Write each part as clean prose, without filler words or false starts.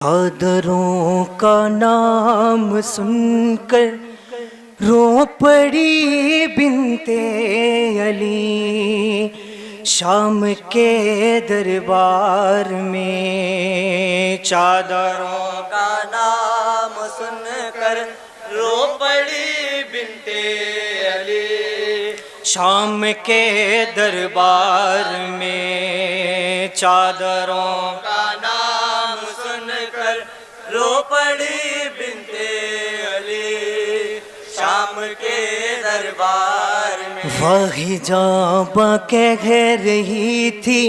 قادروں کا نام سن کر رو پڑی بنت علی شام کے دربار میں۔ چادروں کا نام سن کر رو پڑی بنت علی شام کے دربار میں۔ چادروں کا نام سن کر رو پڑی بنت علی شام کے دربار میں۔ وہی جابا کہہ رہی تھی،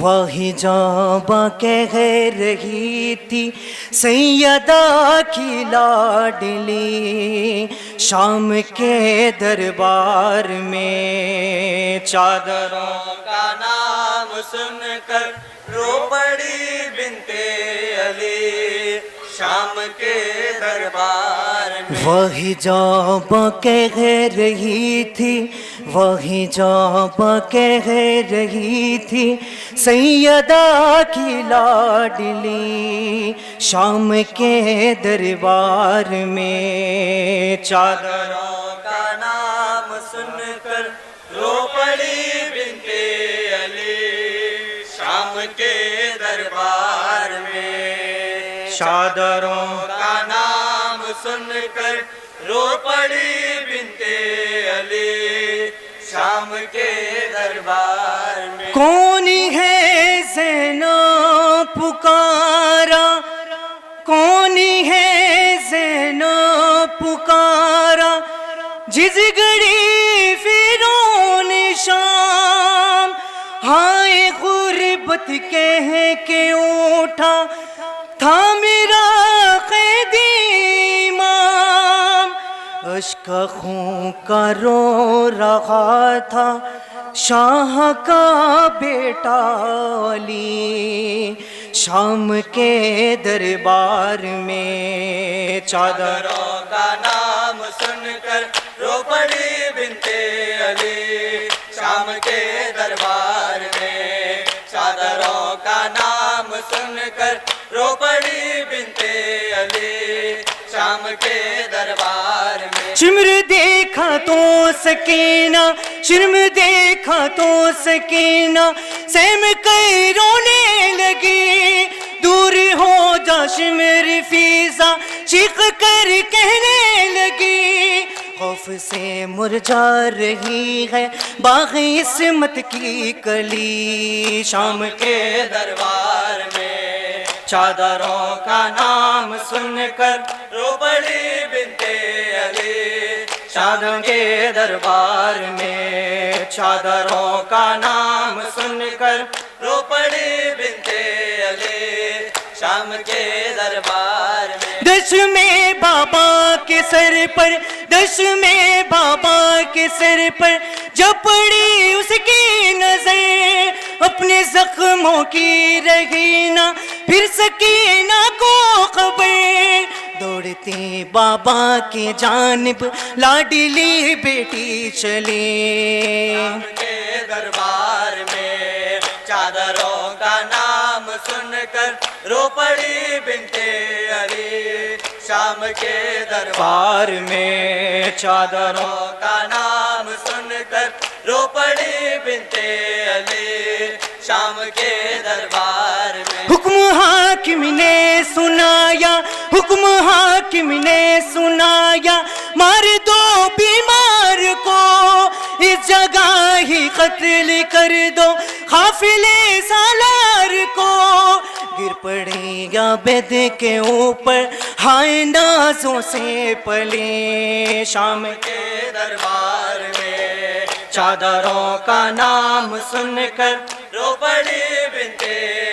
وہی جابا کہہ رہی تھی سیدہ کی لاڈلی شام کے دربار میں۔ چادروں کا نام سن کر رو پڑی بنت علی شام کے دربار میں۔ وہی جابا کہہ رہی تھی، وہی جابا کہہ رہی تھی سیدہ کی لاڈلی شام کے دربار میں۔ چادروں کا نام سن کر رو پڑی بنت علی شام کے دربار میں۔ چادروں کا نام سن کر رو پڑی بنت علی شام کے دربار میں۔ کون ہے زینب پکارا، کون ہے زینب پکارا جس گھڑی فرعون شام ہائے غربت کہہ کے اٹھا تھا میرا قیدی امام، اشک خون کا رو رہا تھا شاہ کا بیٹا علی شام کے دربار میں۔ چادروں کا نام سن کر رو پڑی بنت علی شام کے دربار میں۔ چادروں کا نام سن کر رو پڑی بنت علی شام کے دربار میں۔ شمر دیکھا تو سکینہ، شرم دیکھا تو سکینہ سہم کر رونے لگی، دور ہو جا شمر فیضا چیخ کر کہنے لگی، خوف سے مرجھا رہی ہے باغ عصمت کی کلی شام کے دربار میں۔ چادروں کا نام سن کر رو پڑی بنت علی شام کے دربار میں۔ چادروں کا نام سن کر رو پڑی بنت علی شام کے دربار میں۔ دش میں بابا کے سر پر، دش میں بابا کے سر پر جب پڑی اس کی نظر اپنے زخموں کی رہی نہ پھر سکینہ کو خبر، دوڑتی بابا کی جانب لاڈلی بیٹی چلی شام کے دربار میں۔ چادروں کا نام سن کر رو پڑی بنت علی شام کے دربار میں۔ چادروں کا نام سن کر رو پڑی بنت علی شام کے دربار میں۔ حکم حاکم نے سنایا، حکم حاکم نے سنایا مار دو بیمار کو، اس جگہ ہی قتل کر دو قافلے سالار کو، گر پڑی عابد کے اوپر ہائے نازوں سے پلے شام کے دربار میں۔ چادروں کا نام سن کر رو پڑی بنت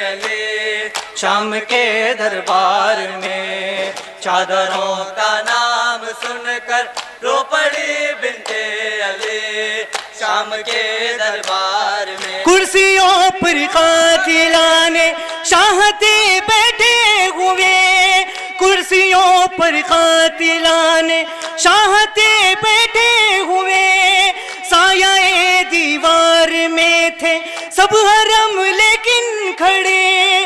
علی شام کے دربار میں۔ چادروں کا نام سن کر رو پڑی بنت علی شام کے دربار میں۔ کرسیوں پر قاتلانے چاہتے بیٹھے ہوئے، کرسیوں پر قاتلانے چاہتے بیٹھے ہوئے، سایہ دیوار میں تھے سب حرم لیکن کھڑے،